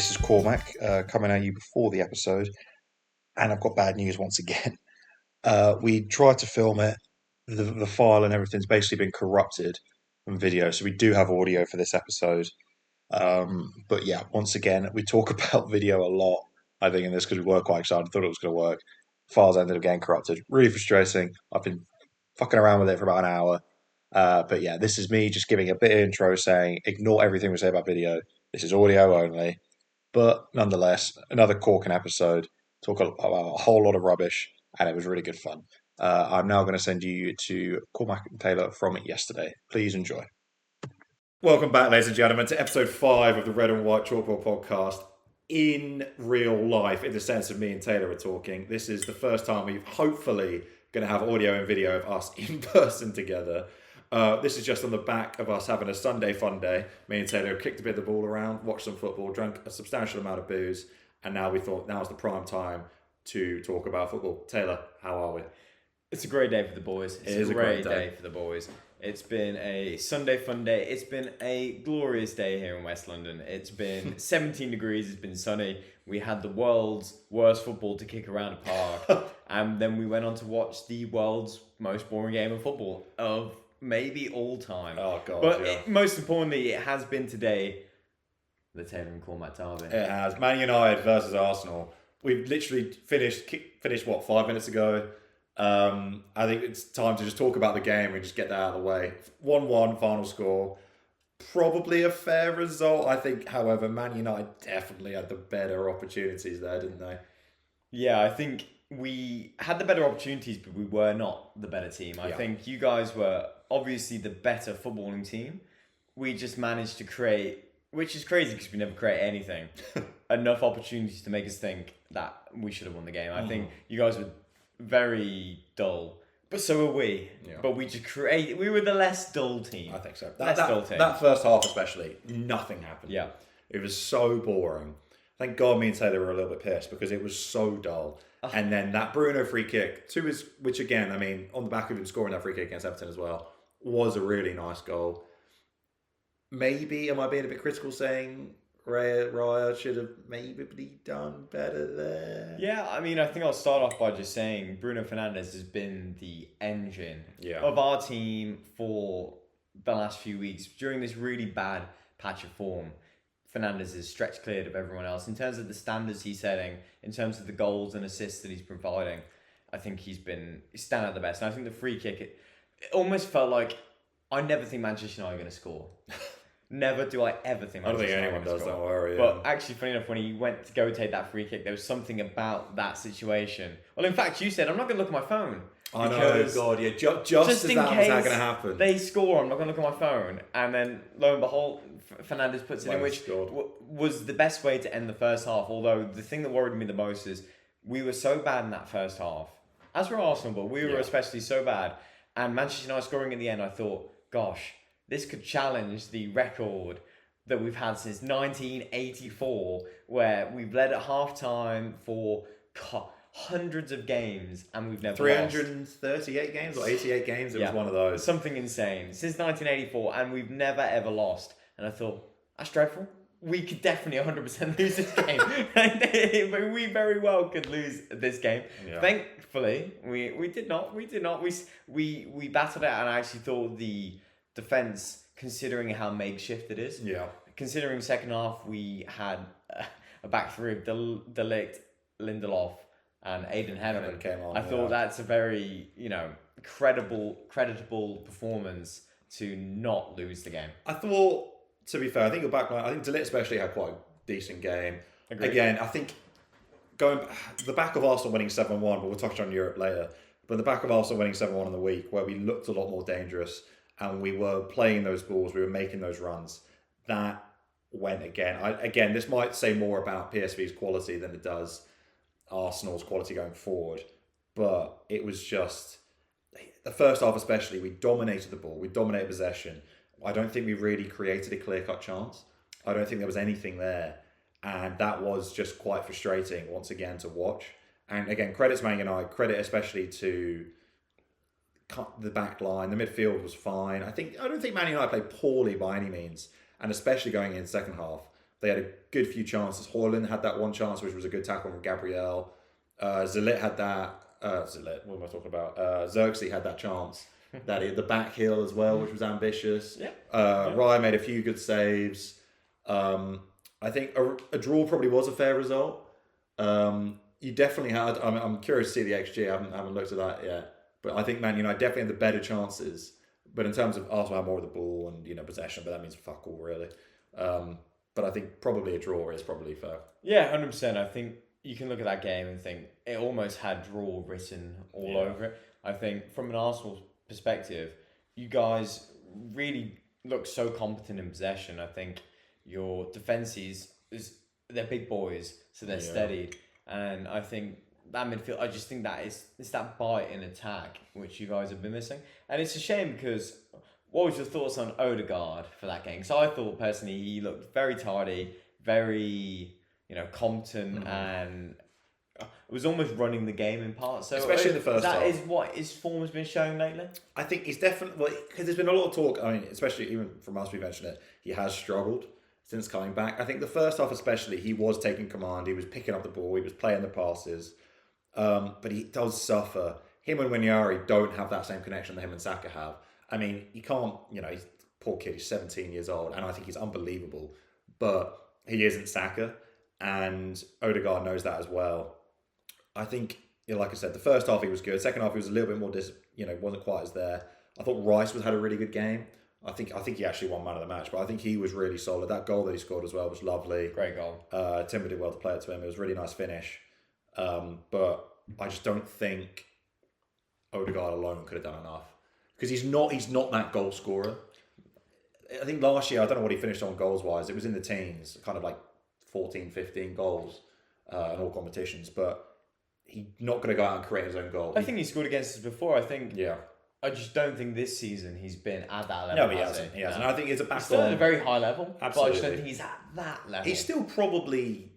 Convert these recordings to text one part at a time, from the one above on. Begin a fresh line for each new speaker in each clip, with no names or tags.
This is Cormac coming at you before the episode, and I've got bad news once again. We tried to film it, the file and everything's basically been corrupted from video, so we do have audio for this episode. But yeah, once again, we talk about video a lot, I think, in this because we were quite excited, thought it was going to work. Files ended up getting corrupted. Really frustrating. I've been fucking around with it for about an hour. But yeah, this is me just giving a bit of intro saying, ignore everything we say about video. This is audio only. But nonetheless, another corking episode. Talk about a whole lot of rubbish, and it was really good fun. I'm now going to send you to Cormac and Taylor from yesterday. Please enjoy. Welcome back, ladies and gentlemen, to episode 5 of the Red and White Chalkboard podcast. In real life, in the sense of me and Taylor are talking, this is the first time we've hopefully going to have audio and video of us in person together. This is just on the back of us having a Sunday fun day. Me and Taylor kicked a bit of the ball around, watched some football, drank a substantial amount of booze, and now we thought now's the prime time to talk about football. Taylor, how are we?
It's a great day for the boys. It's a great day for the boys. It's been a Sunday fun day. It's been a glorious day here in West London. It's been 17 degrees. It's been sunny. We had the world's worst football to kick around a park. And then we went on to watch the world's most boring game of football of maybe all time.
Oh, God,
But most importantly, it has been today the Taylor and Cormac derby.
It has. Man United versus Arsenal. We've literally finished 5 minutes ago. I think it's time to just talk about the game and just get that out of the way. 1-1 final score. Probably a fair result. I think, however, Man United definitely had the better opportunities there, didn't they?
Yeah, I think we had the better opportunities, but we were not the better team. I think you guys were obviously the better footballing team. We just managed to create, which is crazy because we never create anything, enough opportunities to make us think that we should have won the game. I think you guys were very dull, but so were we. Yeah. But we were the less dull team.
I think so.
Dull team.
That first half especially, nothing happened.
Yeah.
It was so boring. Thank God me and Taylor were a little bit pissed because it was so dull. And then that Bruno free kick, which again, I mean, on the back of him scoring that free kick against Everton as well, was a really nice goal. Maybe, am I being a bit critical saying Raya should have maybe done better there?
Yeah, I mean, I think I'll start off by just saying Bruno Fernandes has been the engine of our team for the last few weeks. During this really bad patch of form, Fernandes is stretched cleared of everyone else. In terms of the standards he's setting, in terms of the goals and assists that he's providing, I think he's stand out the best. And I think the free kick, it almost felt like, I never think Manchester United are going to score. Never do I ever think
I don't think anyone does, don't worry.
But actually, funny enough, when he went to go take that free kick, there was something about that situation. Well, in fact, you said, I'm not going to look at my phone.
I know, God, yeah. Just as that was going to happen.
They score, I'm not going to look at my phone. And then, lo and behold, Fernandes puts it in, which was the best way to end the first half. Although, the thing that worried me the most is we were so bad in that first half. As were Arsenal, but we were especially so bad. And Manchester United scoring in the end, I thought, gosh, this could challenge the record that we've had since 1984, where we've led at half-time for hundreds of games and we've never
338 games or 88 games? It was one of those.
Something insane. Since 1984, and we've never ever lost. And I thought, that's dreadful. We could definitely 100% lose this game. But we very well could lose this game. Yeah. Thankfully, we did not. We battled it, and I actually thought the defence, considering how makeshift it is. Yeah. Considering second half, we had a back three of De Ligt, Lindelof, and Aiden Henneman
came on.
I thought that's a very, creditable performance to not lose the game.
I thought, to be fair, I think your backline, I think De Ligt especially had quite a decent game. Agreed. Again, I think the back of Arsenal winning 7-1, but we'll touch on Europe later. But the back of Arsenal winning 7-1 in the week, where we looked a lot more dangerous and we were playing those balls, we were making those runs, that went again. Again, this might say more about PSV's quality than it does Arsenal's quality going forward. But it was just, the first half especially, we dominated the ball, we dominated possession. I don't think we really created a clear-cut chance. I don't think there was anything there. And that was just quite frustrating, once again, to watch. And again, credit to Man United, credit especially to the back line. The midfield was fine. I don't think Man United played poorly by any means. And especially going in the second half.
They had a good few chances. Haaland had that one chance, which was a good tackle from Gabriel. Zalit had that. Zalit, what am I talking about? Xerxes had that chance. That he had the back heel as well, which was ambitious. Ryan made a few good saves. I think a draw probably was a fair result. You definitely had. I'm curious to see the XG. I haven't looked at that yet. But I think Man United definitely had the better chances. But in terms of Arsenal had more of the ball and possession, but that means fuck all really. But I think probably a draw is probably fair.
Yeah, 100%. I think you can look at that game and think it almost had draw written all over it. I think from an Arsenal perspective, you guys really look so competent in possession. I think your defences they're big boys, so they're steadied, and I think that midfield. I just think that it's that bite in attack which you guys have been missing, and it's a shame because. What was your thoughts on Odegaard for that game? So I thought personally he looked very tardy, very competent, and was almost running the game in parts. So
especially in the first half.
That is what his form has been showing lately.
I think he's definitely because there's been a lot of talk. I mean, especially even from us, we mentioned it. He has struggled since coming back. I think the first half, especially, he was taking command. He was picking up the ball. He was playing the passes, but he does suffer. Him and Winiari don't have that same connection that him and Saka have. I mean, you can't, he's poor kid, he's 17 years old, and I think he's unbelievable, but he isn't Saka, and Odegaard knows that as well. I think, like I said, the first half he was good. Second half he was a little bit more, wasn't quite as there. I thought Rice had a really good game. I think he actually won man of the match, but I think he was really solid. That goal that he scored as well was lovely.
Great goal.
Timber did well to play it to him. It was a really nice finish. But I just don't think Odegaard alone could have done enough. Because he's not that goal scorer. I think last year, I don't know what he finished on goals-wise. It was in the teens, kind of like 14, 15 goals in all competitions. But he's not going to go out and create his own goal.
I think he scored against us before. I just don't think this season he's been at that level.
No, he hasn't. He hasn't. I think it's a back
he's still at a very high level.
Absolutely.
But I just don't think he's at that level.
He's still probably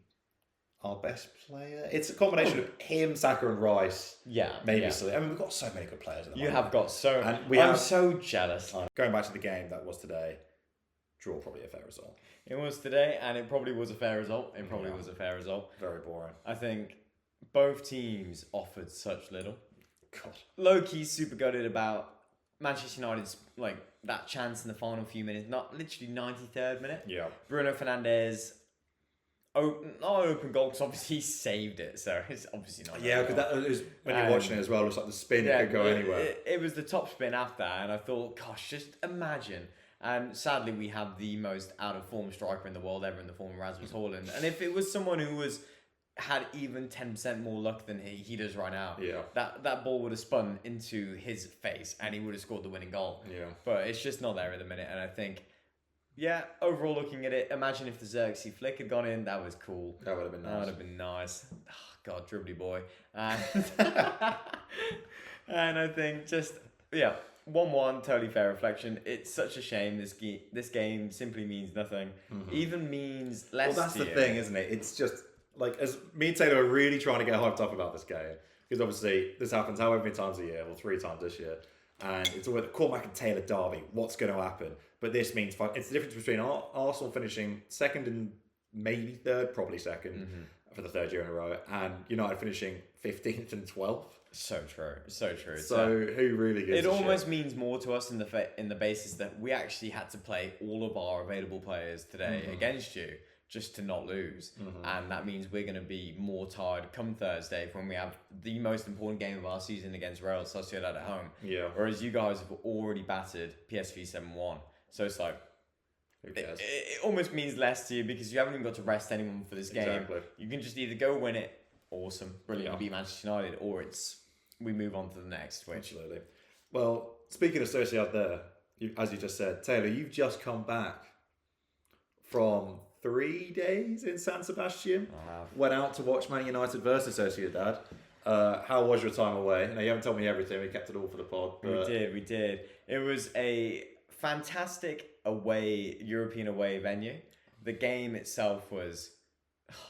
our best player. It's a combination of him, Saka, and Rice.
Yeah,
maybe. Yeah. So, I mean, we've got so many good players. At the moment.
Have got so. And I'm so jealous.
Going back to the game that was today, draw probably a fair result.
It was today, and it probably was a fair result. Very
boring.
I think both teams offered such little.
God.
Low-key super gutted about Manchester United's that chance in the final few minutes. Not literally 93rd minute.
Yeah.
Bruno Fernandes. Not open goal because obviously he saved it, so it's obviously not.
Yeah, because that was when you're watching it as well. It was like the spin could go anywhere.
It was the top spin after, and I thought, gosh, just imagine. And sadly, we have the most out of form striker in the world ever in the form of Rasmus Haaland. And if it was someone who had even 10% more luck than he does right now, that ball would have spun into his face, and he would have scored the winning goal.
Yeah,
but it's just not there at the minute, and I think. Yeah, overall looking at it, imagine if the Xerxes flick had gone in, that was cool.
That would have been nice.
Oh, God, dribbly boy. And, and I think 1-1, totally fair reflection. It's such a shame this game simply means nothing. Mm-hmm. Even means less.
Well, that's the thing, isn't it? It's just, as me and Taylor are really trying to get hyped up about this game. Because obviously, this happens however many times a year, or 3 times this year. And it's always the Cormac and Taylor derby. What's going to happen? But this means it's the difference between Arsenal finishing second and maybe third, probably second for the third year in a row, and United finishing 15th and 12th.
So true. So
who really gives
it almost means more to us in the basis that we actually had to play all of our available players today against you just to not lose. And that means we're going to be more tired come Thursday when we have the most important game of our season against Real Sociedad at home.
Yeah.
Whereas you guys have already battered PSV 7-1. So it's it almost means less to you because you haven't even got to rest anyone for this game.
Exactly.
You can just either go win it, awesome, brilliant, beat Manchester United, or we move on to the next.
Absolutely. Well, speaking of Sociedad there, as you just said, Taylor, you've just come back from 3 days in San Sebastián. Went out to watch Man United versus Sociedad. How was your time away? Now, you haven't told me everything. We kept it all for the pod. But...
We did. It was a fantastic European away venue. The game itself was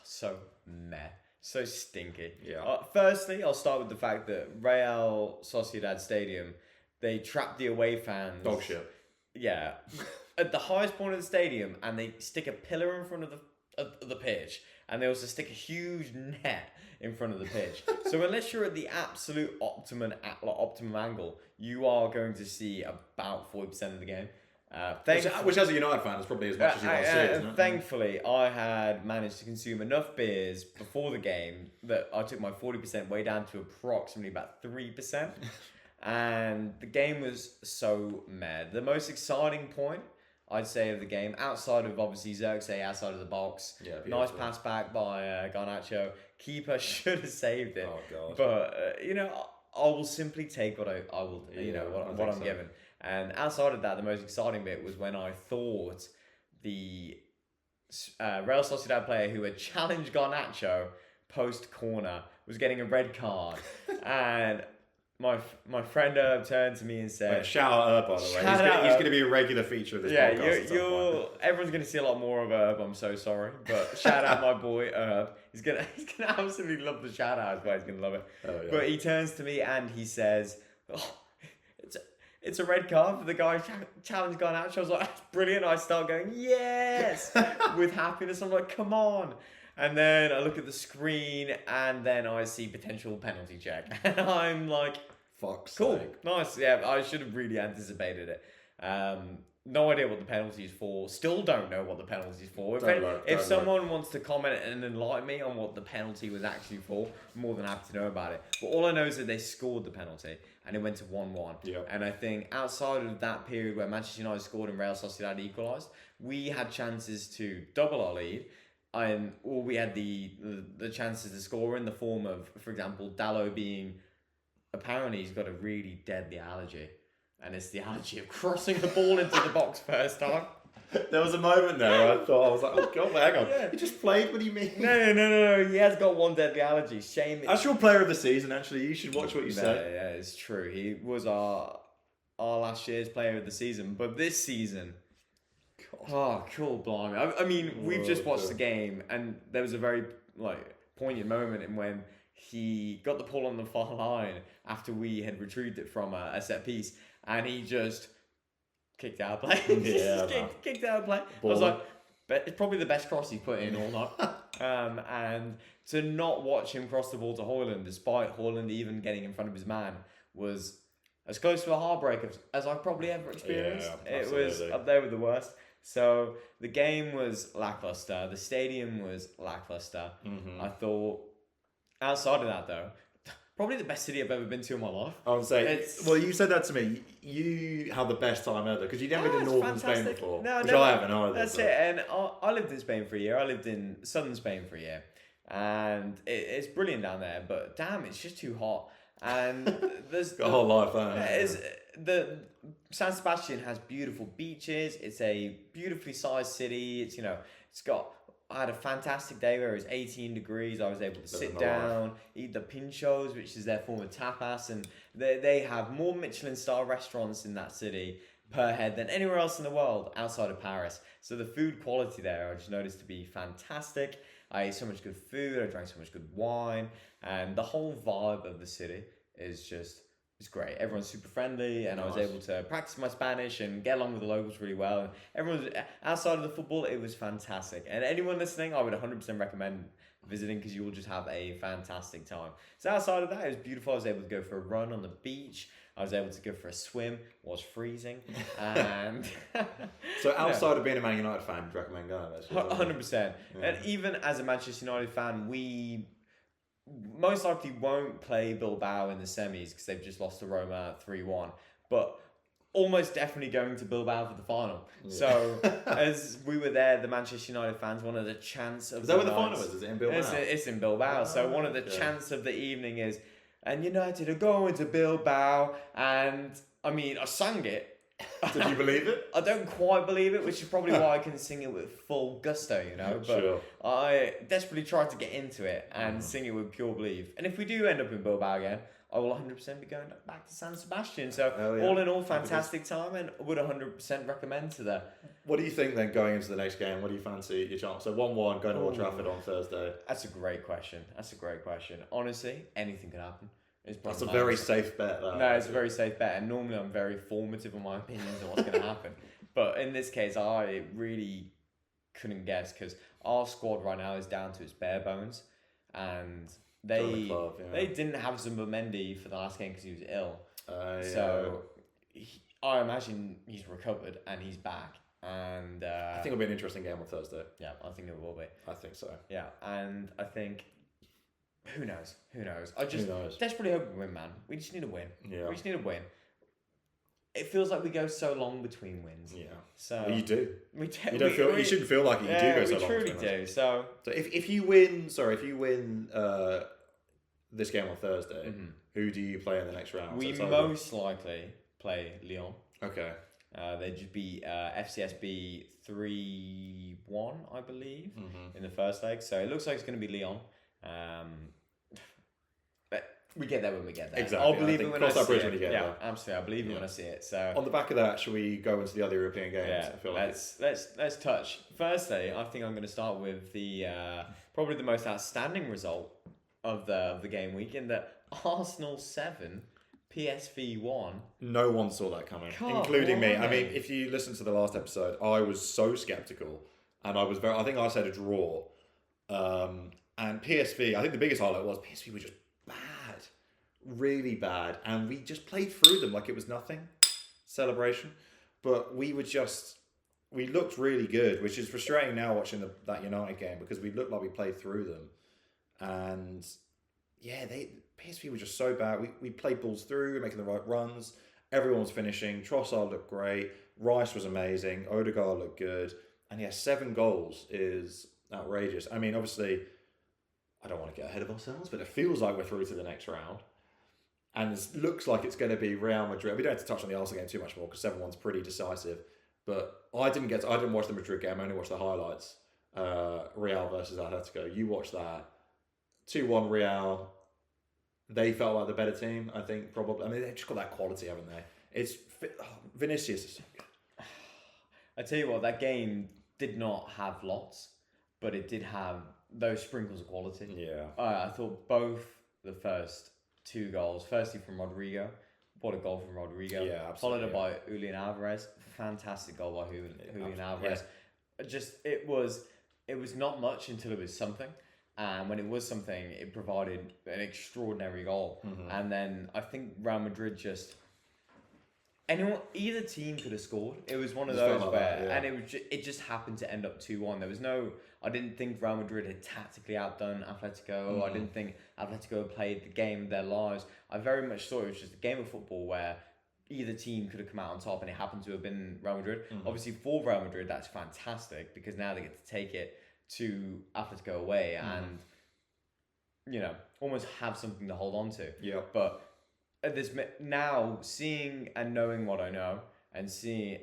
so meh, so stinky.
Yeah.
Firstly, I'll start with the fact that Real Sociedad Stadium, they trapped the away fans.
Dog shit.
Yeah. At the highest point of the stadium, and they stick a pillar in front of of the pitch, and they also stick a huge net in front of the pitch. So unless you're at the absolute optimum angle, you are going to see about 40% of the game.
Which as a United fan is probably as much as you want to see, isn't it?
Thankfully, I had managed to consume enough beers before the game that I took my 40% way down to approximately about 3%. And the game was so mad. The most exciting point, I'd say, of the game, outside of obviously Xerxes outside of the box, nice pass back by Garnacho. Keeper should have saved it.
Oh, God.
But, I will simply take what I will, what I'm given. And outside of that, the most exciting bit was when I thought the Real Sociedad player who had challenged Garnacho post corner was getting a red card. And my friend Herb turned to me and said...
shout out Herb, by the way. He's going to be a regular feature of this podcast.
Everyone's going to see a lot more of Herb, I'm so sorry. But shout out my boy Herb. He's gonna absolutely love the shout out, but he's going to love it. Oh, yeah. But he turns to me and he says... It's a red card for the guy challenged Garnacho. I was like, that's brilliant. I start going, yes, with happiness. I'm like, come on. And then I look at the screen and then I see potential penalty check. And I'm like,
fuck's
cool,
sake.
Nice. Yeah, I should have really anticipated it. No idea what the penalty is for. Still don't know what the penalty is for. If someone wants to comment and enlighten me on what the penalty was actually for, I'm more than happy to know about it. But all I know is that they scored the penalty and it went to 1-1.
Yep.
And I think outside of that period where Manchester United scored and Real Sociedad equalised, we had chances to double our lead. Or we had the chances to score in the form of, for example, Dalot being... Apparently he's got a really deadly allergy. And it's the allergy of crossing the ball into the box first time.
There was a moment there where I was like, oh God, hang on. Yeah. He just played, what do you mean?
No. He has got one deadly allergy. Shame.
That's your player of the season, actually. You should watch what you say.
Yeah, it's true. He was our last year's player of the season. But this season... God. Oh, cool, blimey. I mean, we've just watched the game and there was a very poignant moment in when he got the ball on the far line after we had retrieved it from a set piece. And he just kicked out of play. kicked out of play. Ball. I was like, it's probably the best cross he's put in all night. And to not watch him cross the ball to Højlund, despite Højlund even getting in front of his man, was as close to a heartbreak as I've probably ever experienced.
Yeah,
it was up there with the worst. So the game was lackluster. The stadium was lackluster. Mm-hmm. I thought, outside of that though, probably the best city I've ever been to in my life.
I would say, well, you said that to me. You had the best time ever because you never been to northern Spain before, which I haven't either.
That's it. And I lived in Spain for a year. I lived in southern Spain for a year, and it's brilliant down there. But damn, it's just too hot. And there's
got a whole life
the San Sebastián has beautiful beaches. It's a beautifully sized city. It's got. I had a fantastic day where it was 18 degrees. I was able to sit down, eat the pinchos, which is their form of tapas. And they have more Michelin-star restaurants in that city per head than anywhere else in the world outside of Paris. So the food quality there, I just noticed to be fantastic. I ate so much good food. I drank so much good wine. And the whole vibe of the city is just... It's great. Everyone's super friendly, and nice. I was able to practice my Spanish and get along with the locals really well. And everyone outside of the football, it was fantastic. And anyone listening, I would 100% recommend visiting because you will just have a fantastic time. So outside of that, it was beautiful. I was able to go for a run on the beach. I was able to go for a swim. It was freezing. And
so outside of being a Man United fan, do you recommend going?
100%. Yeah. And even as a Manchester United fan, we most likely won't play Bilbao in the semis because they've just lost to Roma 3-1, but almost definitely going to Bilbao for the final. Yeah. So as we were there, the Manchester United fans, one of the chants of
is that where the final is? Is it in Bilbao?
It's in Bilbao. So one of the chants of the evening is, and United are going to Bilbao. And I mean, I sang it.
Did you believe it?
I don't quite believe it, which is probably why I can sing it with full gusto, But sure. I desperately tried to get into it and sing it with pure belief. And if we do end up in Bilbao again, I will 100% be going back to San Sebastián. So all in all, fantastic time, and would 100% recommend to that.
What do you think then going into the next game? What do you fancy your chance? So 1-1 going to Old Trafford on Thursday.
That's a great question. Honestly, anything could happen.
That's a very safe bet.
No, it's a very safe bet, and normally I'm very formative in my opinions on what's going to happen. But in this case, I really couldn't guess, because our squad right now is down to its bare bones, and they didn't have Zumbamendi for the last game because he was ill. So I imagine he's recovered and he's back. And
I think it'll be an interesting game on Thursday.
Yeah, I think it will be.
I think so.
Yeah, and I think who knows? I just desperately hope we win, man. We just need a win.
Yeah.
We just need a win. It feels like we go so long between wins.
Yeah.
So
well, you do.
We
you shouldn't feel like it. You do go so long.
We truly do. So
if you win, this game on Thursday, who do you play in the next round?
We most likely play Lyon.
Okay.
They just beat FCSB 3-1, I believe, in the first leg. So it looks like it's going to be Lyon. But we get there when we get there.
Exactly.
I'll believe it when I see it.
When you get there.
Absolutely. I believe it when I see it. So
on the back of that, shall we go into the other European games?
Yeah,
I feel
let's touch. Firstly, I think I'm going to start with the probably the most outstanding result of the game week, in that Arsenal 7, PSV 1.
No one saw that coming, including me. I mean, if you listen to the last episode, I was so skeptical, and I think I said a draw. And PSV, I think the biggest highlight was PSV were just bad, really bad, and we just played through them like it was nothing. Celebration, but we looked really good, which is frustrating now watching that United game, because we looked like we played through them, and yeah, PSV were just so bad. We played balls through, we were making the right runs, everyone was finishing. Trossard looked great, Rice was amazing, Odegaard looked good, and yeah, 7 goals is outrageous. I mean, obviously, I don't want to get ahead of ourselves, but it feels like we're through to the next round. And it looks like it's going to be Real Madrid. We don't have to touch on the Arsenal game too much more, because 7-1's pretty decisive. But I didn't watch the Madrid game. I only watched the highlights. Real versus Atletico. You watched that. 2-1 Real. They felt like the better team, I think, probably. I mean, they've just got that quality, haven't they? Vinicius is so good.
I tell you what, that game did not have lots, but it did have those sprinkles of quality.
Yeah.
I thought both the first 2 goals, firstly from Rodrigo. What a goal from Rodrigo.
Yeah, absolutely.
Followed by Julian Alvarez. Fantastic goal by Julian Alvarez. Yeah. Just, it was not much until it was something. And when it was something, it provided an extraordinary goal. And then I think Real Madrid either team could have scored. It was one of those where, and it just happened to end up 2-1. I didn't think Real Madrid had tactically outdone Atletico. I didn't think Atletico had played the game of their lives. I very much thought it was just a game of football where either team could have come out on top, and it happened to have been Real Madrid. Obviously, for Real Madrid, that's fantastic, because now they get to take it to Atletico away and, almost have something to hold on to.
Yeah.
But at this now, seeing and knowing what I know, and seeing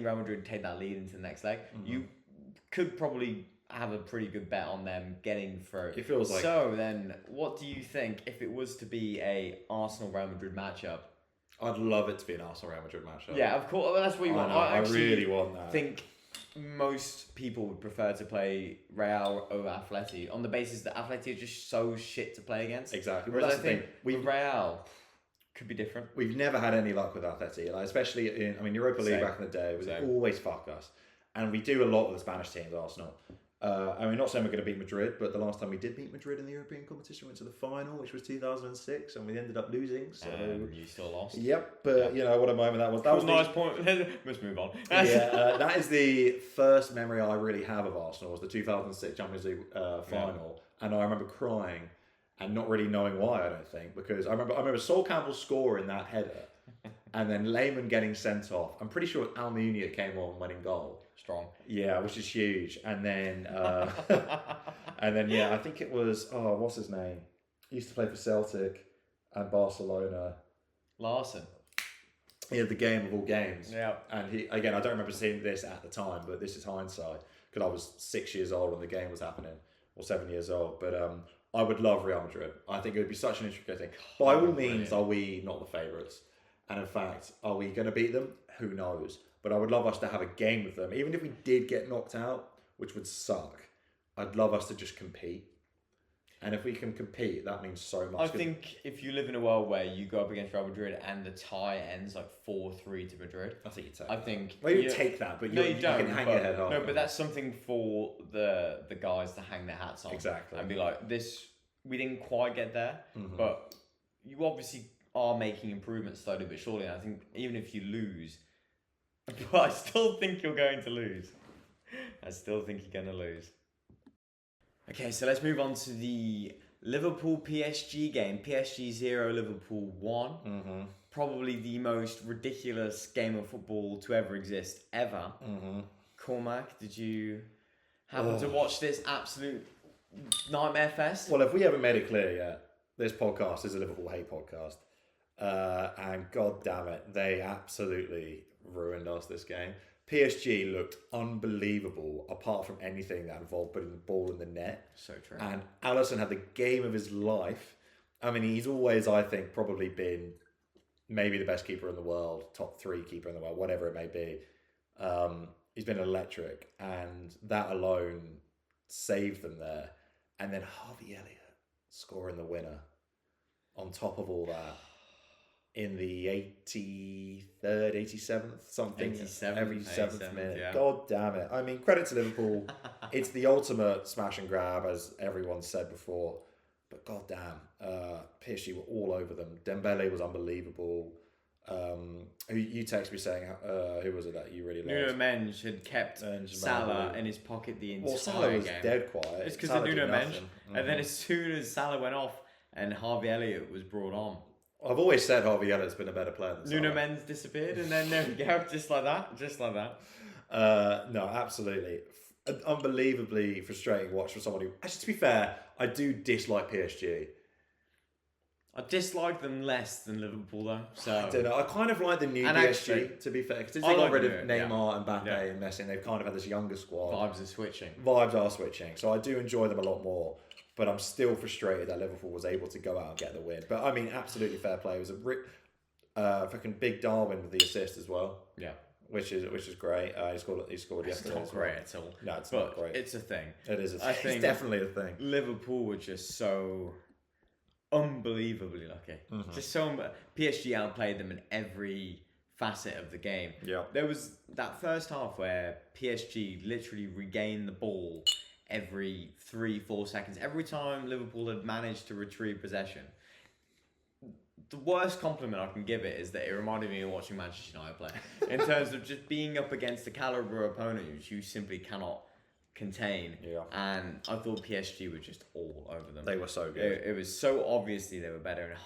Real Madrid take that lead into the next leg, you could probably have a pretty good bet on them getting through.
It feels like.
So then, what do you think if it was to be a Arsenal Real Madrid matchup?
I'd love it to be an Arsenal Real Madrid matchup.
Yeah, of course. That's what you want.
I really want that.
I think most people would prefer to play Real over Atleti, on the basis that Atleti are just so shit to play against.
Exactly.
Whereas I think Real could be different.
We've never had any luck with Atleti, especially in Europa League back in the day. It always fuck us, and we do a lot with the Spanish teams, Arsenal. I'm not saying we're going to beat Madrid, but the last time we did beat Madrid in the European competition, we went to the final, which was 2006, and we ended up losing. So
you still lost.
Yep, but what a moment that was. That was
a nice point. Let's move on.
That is the first memory I really have of Arsenal, was the 2006 Champions League final, and I remember crying and not really knowing why. I don't think, because I remember Sol Campbell scoring that header, and then Lehmann getting sent off. I'm pretty sure Almunia came on winning goal.
Strong.
Yeah, which is huge. And then, I think it was, what's his name? He used to play for Celtic and Barcelona.
Larson.
He had the game of all games.
Yeah.
And I don't remember seeing this at the time, but this is hindsight, because I was 6 years old when the game was happening, or 7 years old. But I would love Real Madrid. I think it would be such an interesting thing. By all means, are we not the favourites? And in fact, are we going to beat them? Who knows? But I would love us to have a game with them. Even if we did get knocked out, which would suck, I'd love us to just compete And if we can compete, that means so much.
I think if you live in a world where you go up against Real Madrid and the tie ends like 4-3 to Madrid,
I think you take.
I think.
Well, you take that, but you
don't.
can hang your head off.
No, but that's something for the guys to hang their hats on.
Exactly.
And be like, this. We didn't quite get there, but you obviously are making improvements slowly but surely. And I think even if you lose, but I still think you're going to lose. I still think you're going to lose. Okay, so let's move on to the Liverpool PSG game. PSG 0, Liverpool 1. Probably the most ridiculous game of football to ever exist, ever. Cormac, did you happen to watch this absolute nightmare fest?
Well, if we haven't made it clear yet, this podcast is a Liverpool hate podcast. And god damn it, they absolutely ruined us this game. PSG looked unbelievable apart from anything that involved putting the ball in the net.
So true.
And Alisson had the game of his life. I mean, he's always, I think, probably been maybe the best keeper in the world, top 3 keeper in the world, whatever it may be. He's been electric, and that alone saved them there. And then Harvey Elliott scoring the winner on top of all that. In the 83rd, 87th, something, 87th minute. Yeah. God damn it. I mean, credit to Liverpool. It's the ultimate smash and grab, as everyone said before. But god damn, PSG were all over them. Dembele was unbelievable. You text me saying, who was it that you really liked?
Nuno Mendes had kept Salah in his pocket the entire game.
Salah was dead quiet.
It's because of Nuno Mendes. And then as soon as Salah went off and Harvey Elliott was brought on,
I've always said Harvey Elliott's been a better player than Salah.
Nuno Mendes disappeared, and then there we go, just like that.
No, absolutely. An unbelievably frustrating watch for someone who... Actually, to be fair, I do dislike PSG.
I dislike them less than Liverpool, though. So
I don't know. I kind of like the new PSG, actually, to be fair. Because they got rid of Neymar and Mbappe and Messi, and they've kind of had this younger squad.
Vibes are switching.
So I do enjoy them a lot more. But I'm still frustrated that Liverpool was able to go out and get the win. But I mean, absolutely fair play. It was a fucking big Darwin with the assist as well.
Yeah,
which is great. He scored yesterday.
It's not great at all.
No, it's not great.
It's a thing.
It is.
I think
it's definitely a thing.
Liverpool were just so unbelievably lucky. Just so PSG outplayed them in every facet of the game.
Yeah,
there was that first half where PSG literally regained the ball every 3-4 seconds. Every time Liverpool had managed to retrieve possession, the worst compliment I can give it is that it reminded me of watching Manchester United play. In terms of just being up against a calibre opponent which you simply cannot contain.
Yeah. And
I thought PSG were just all over them.
They were so good.
It was so obviously they were better. And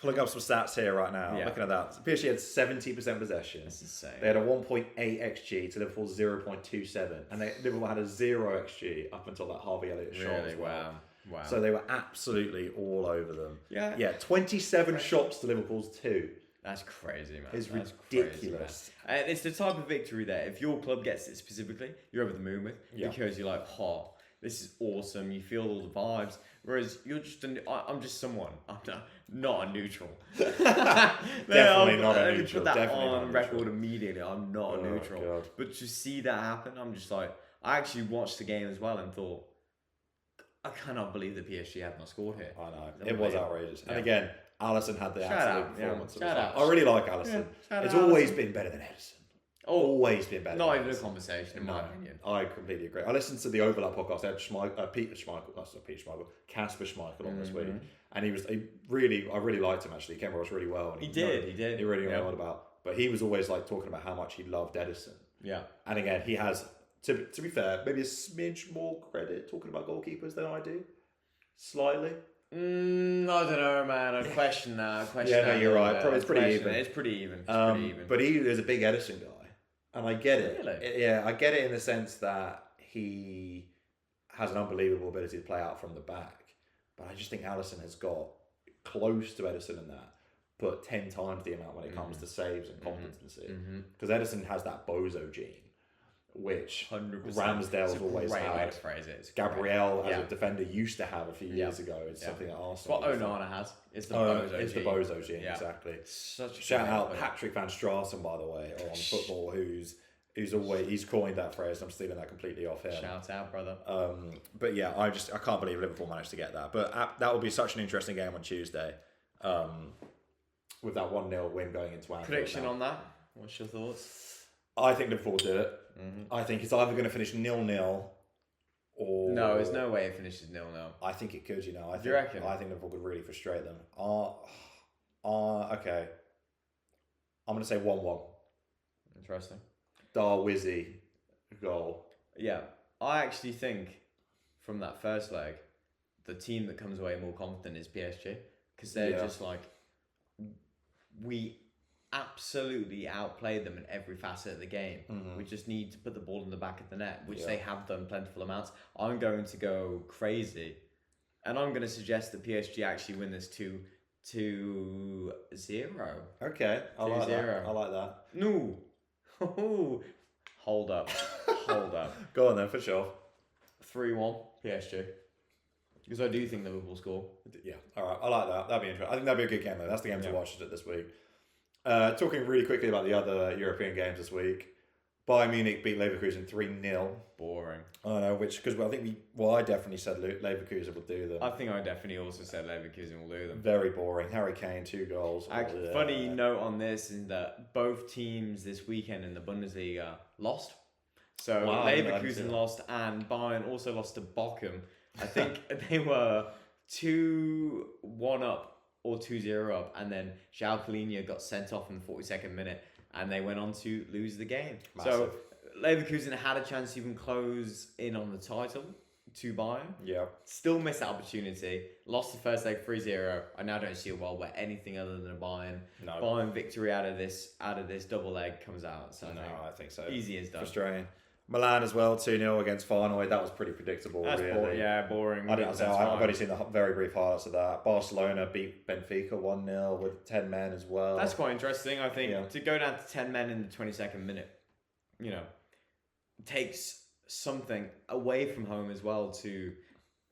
pulling up some stats here right now. Yeah. Looking at that, PSG had 70% possession.
That's insane.
They had a 1.8 xG to Liverpool's 0.27, and Liverpool had a 0 xG up until that Harvey Elliott shot. Really?
Wow.
So they were absolutely all over them.
Yeah.
Yeah. 27 shots to Liverpool's 2.
That's crazy, man.
It's ridiculous.
Crazy, it's the type of victory that if your club gets it specifically, you're over the moon with because you're like, this is awesome. You feel all the vibes. Whereas you're just, I'm just someone. I'm not a neutral.
Definitely not a neutral.
Put that on record immediately. I'm not a neutral. God. But to see that happen, I'm just like, I actually watched the game as well and thought, I cannot believe that PSG had not scored here.
I know. It was outrageous. Yeah. And again, Alisson had the absolute performance.
I
really like Alisson. It's always been better than Edison. Always been better.
Not even a conversation, in my opinion.
I completely agree. I listened to the Overlap podcast. They had Kasper Schmeichel on this week, and I really liked him actually. He came across really well. And
he did.
He really knew what about. But he was always like talking about how much he loved Edison.
Yeah.
And again, he has, to be fair, maybe a smidge more credit talking about goalkeepers than I do. Slightly.
I don't know, man. I question that.
No, you're right. It's pretty even.
It's pretty even.
But he is a big Edison guy. And I get it.
Really?
Yeah, I get it in the sense that he has an unbelievable ability to play out from the back. But I just think Alisson has got close to Edison in that, but 10 times the amount when it comes to saves and competency. Because Edison has that bozo gene, which 100%. Ramsdale's always had. Gabriel, as a defender, used to have a few years ago. It's something that Arsenal.
It's what Onana has. It's the bozo gene.
It's the bozo gene, exactly. Shout out Patrick van Strassen, by the way, on football, who's he's coined that phrase. I'm stealing that completely off him.
Shout out, brother.
But yeah, I can't believe Liverpool managed to get that. But that will be such an interesting game on Tuesday. With that 1-0 win going into Anfield.
Prediction on that? What's your thoughts?
I think Liverpool will do it. Mm-hmm. I think it's either going to finish 0-0 or...
No, there's no way it finishes 0-0.
I think it could, I think,
you reckon?
I think Liverpool could really frustrate them. Okay. I'm going to say 1-1.
Interesting.
Darwizzy goal.
Yeah. I actually think from that first leg, the team that comes away more confident is PSG. Because they're just like... We absolutely outplayed them in every facet of the game. Mm-hmm. We just need to put the ball in the back of the net, which they have done plentiful amounts. I'm going to go crazy, and I'm going to suggest that PSG actually win this 2-0.
Okay, I like that.
No, hold up.
Go on then, for sure.
3-1 PSG. Because I do think Liverpool score.
Yeah, all right, I like that. That'd be interesting. I think that'd be a good game though. That's the game to watch this week. Talking really quickly about the other European games this week. Bayern Munich beat Leverkusen 3-0.
Boring.
I know, because I think I definitely said Leverkusen would do them.
I think I definitely also said Leverkusen will do them.
Very boring. Harry Kane, 2 goals.
Funny note on this is that both teams this weekend in the Bundesliga lost. So Leverkusen lost and Bayern also lost to Bochum. I think they were 2-1 up or 2-0 up, and then João Palhinha got sent off in the 42nd minute, and they went on to lose the game. Massive. So Leverkusen had a chance to even close in on the title to Bayern.
Yeah.
Still missed that opportunity. Lost the first leg 3-0. I now don't see a world where anything other than a Bayern victory out of this double leg comes out. So
I think so.
Easy as done.
Frustrating. Milan as well, 2-0 against Feyenoord. That was pretty predictable,
That's
really.
Boring.
I've only seen the very brief highlights of that. Barcelona beat Benfica 1-0 with 10 men as well.
That's quite interesting, I think. To go down to 10 men in the 22nd minute, takes something away from home as well to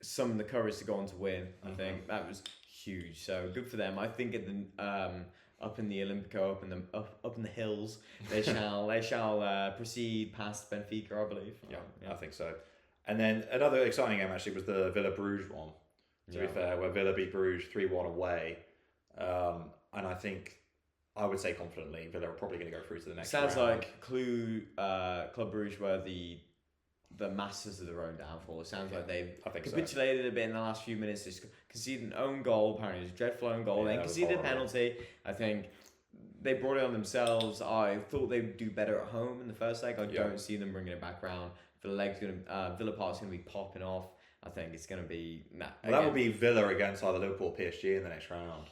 summon the courage to go on to win. I think that was huge. So good for them. I think at the up in the Olympico, up in the hills, they shall proceed past Benfica, I believe.
Yeah, I think so. And then another exciting game actually was the Villa Bruges one. To be fair, where Villa beat Bruges 3-1 away, and I think I would say confidently Villa are probably going to go through to the next round.
Sounds like Club Bruges were the masters of their own downfall. It sounds like they've capitulated a bit in the last few minutes. They conceded an own goal, apparently. It was a dreadful own goal. They conceded a penalty. I think they brought it on themselves. I thought they would do better at home in the first leg. I don't see them bringing it back round. Villa Park's going to be popping off. I think it's going to be...
that would be Villa against either Liverpool or PSG in the next round.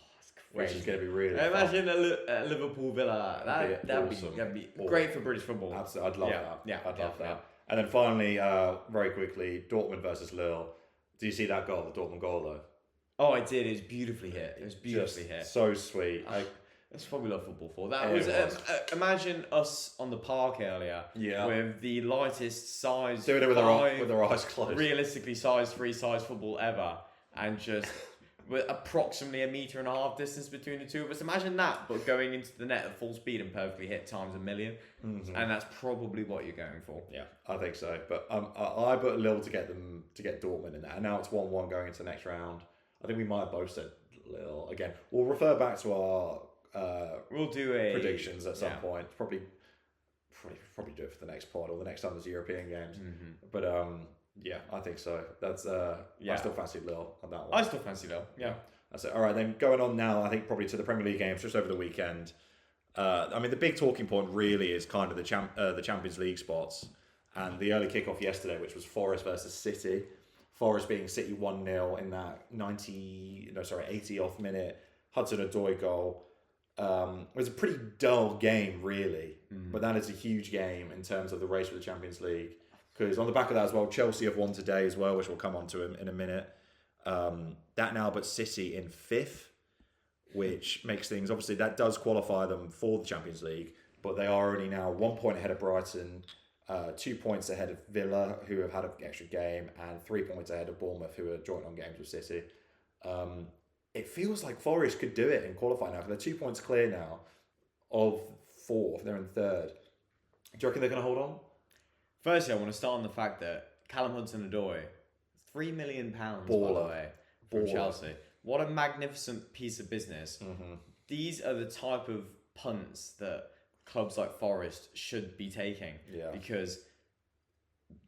Which is going to be really
imagine a Liverpool Villa. That'd be great for British football.
Absolutely. I'd love that.
Yeah,
I'd love that. And then finally, very quickly, Dortmund versus Lille. Do you see that goal, the Dortmund goal though?
Oh, I did. It was beautifully hit.
So sweet.
That's what we love football for. That was imagine us on the park earlier with the lightest size,
doing it with our eyes closed,
realistically sized free-size football ever, and just with approximately 1.5 meters distance between the two of us. Imagine that, but going into the net at full speed and perfectly hit times 1,000,000. Mm-hmm. And that's probably what you're going for.
Yeah, I think so. But I put Lille to get Dortmund in that, and now it's 1-1 going into the next round. I think we might have both said Lille again. We'll refer back to our
we'll do
predictions at some point. Probably do it for the next pod or the next time there's European games. Mm-hmm. But yeah, I think so. That's I still fancy Lille on that one.
I still fancy Lille. Yeah.
That's it. All right, then going on now, I think probably to the Premier League games just over the weekend. I mean, the big talking point really is kind of the Champions League spots and the early kickoff yesterday, which was Forest versus City. Forest beating City 1-0 in that 80th minute Hudson-Odoi goal. It was a pretty dull game, really, but that is a huge game in terms of the race for the Champions League. Because on the back of that as well, Chelsea have won today as well, which we'll come on to in a minute. That now puts City in 5th, which makes things... Obviously, that does qualify them for the Champions League, but they are only now 1 point ahead of Brighton, 2 points ahead of Villa, who have had an extra game, and 3 points ahead of Bournemouth, who are joint on games with City. It feels like Forest could do it and qualify now, because they're 2 points clear now of 4th. They're in 3rd. Do you reckon they're going to hold on?
Firstly, I want to start on the fact that Callum Hudson-Odoi, £3 million, by the way, from Chelsea. What a magnificent piece of business.
Mm-hmm.
These are the type of punts that clubs like Forest should be taking.
Yeah.
Because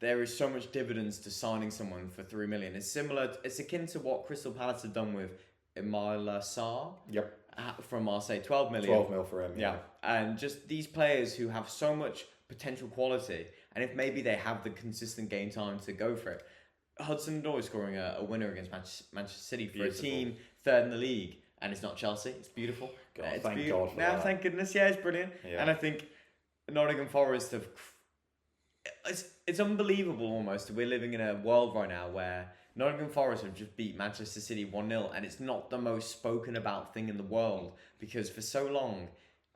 there is so much dividends to signing someone for $3 million. It's akin to what Crystal Palace have done with Ismaila Sarr.
Yep.
From Marseille, 12 million.
12 mil for him.
Yeah. And just these players who have so much potential quality, and if maybe they have the consistent game time to go for it. Hudson-Odoi scoring a winner against Manchester City for a team third in the league, and it's not Chelsea. It's beautiful.
God, thank God for that.
Thank goodness. Yeah, it's brilliant.
Yeah.
And I think Nottingham Forest have... It's unbelievable almost. We're living in a world right now where Nottingham Forest have just beat Manchester City 1-0, and it's not the most spoken about thing in the world, because for so long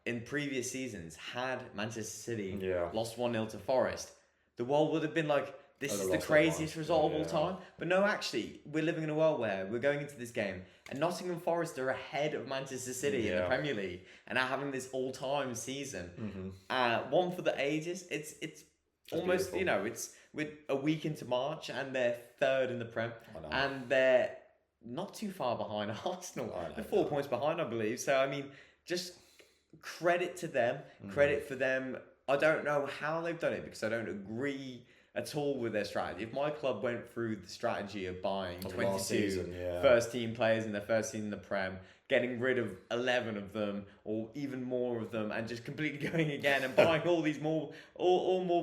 in previous seasons, had Manchester City lost 1-0 to Forest, the world would have been like, this is the craziest result of all time. But no, actually, we're living in a world where we're going into this game and Nottingham Forest are ahead of Manchester City in the Premier League and are having this all-time season. One for the ages. It's almost, beautiful. It's with a week into March and they're third in the Prem. And they're not too far behind Arsenal. They're 4 points behind, I believe. So, I mean, just credit to them. Credit for them. I don't know how they've done it because I don't agree at all with their strategy. If my club went through the strategy of buying 22 first team players in their first season in the Prem, getting rid of 11 of them or even more of them and just completely going again and buying all these more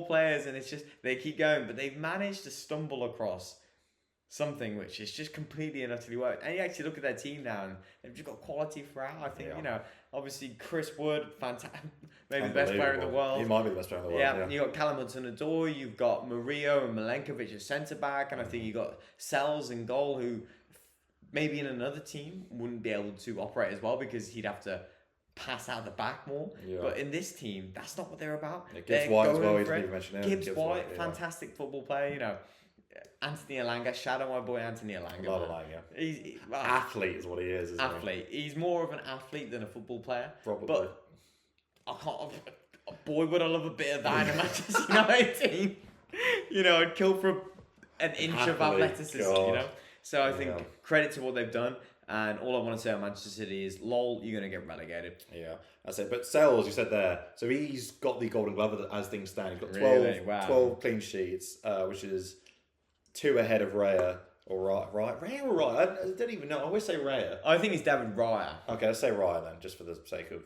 players, and it's just they keep going, but they've managed to stumble across something which is just completely and utterly worked. And you actually look at their team now and they've just got quality throughout. I think, obviously Chris Wood, fantastic, maybe the best player in the world.
He might be the best player in the world.
Yeah. You got Callum Hudson-Odoi, you've got Murillo and Milenkovic as centre back, and I think you got Sells in goal, who maybe in another team wouldn't be able to operate as well because he'd have to pass out the back more. But in this team, that's not what they're about.
Gibbs White as well. He mentioned him.
Gibbs White, fantastic football player. Anthony Elanga, shout out my boy Anthony Elanga.
Love Elanga.
He's
athlete is what he is.
Athlete. He's more of an athlete than a football player.
Probably.
But I can't. Boy, would I love a bit of that in a Manchester United team. I'd kill for an inch of athleticism. So I think credit to what they've done. And all I want to say about Manchester City is, lol, you're going to get relegated.
Yeah, that's it. But Sells, you said there, so he's got the Golden Glove as things stand. He's got 12 clean sheets, which is 2 ahead of Raya or Raya or Raya? I don't even know. I always say Raya.
I think it's David Raya.
Okay, let's say Raya then, just for the sake of,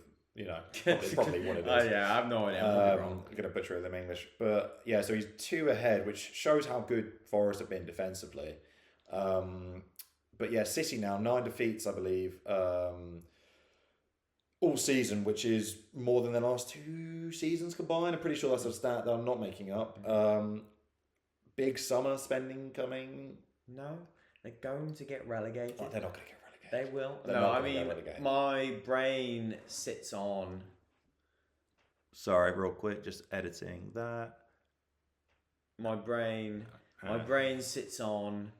probably what it is.
I have no idea. I'm
going to butcher them in English. But yeah, so he's 2 ahead, which shows how good Forest have been defensively. But yeah, City now, 9 defeats, I believe, all season, which is more than the last 2 seasons combined. I'm pretty sure that's a stat that I'm not making up. Big summer spending coming.
No, they're going to get relegated.
Oh, they're not going to get relegated.
They will. My brain sits on...
Sorry, real quick, just editing that.
My brain sits on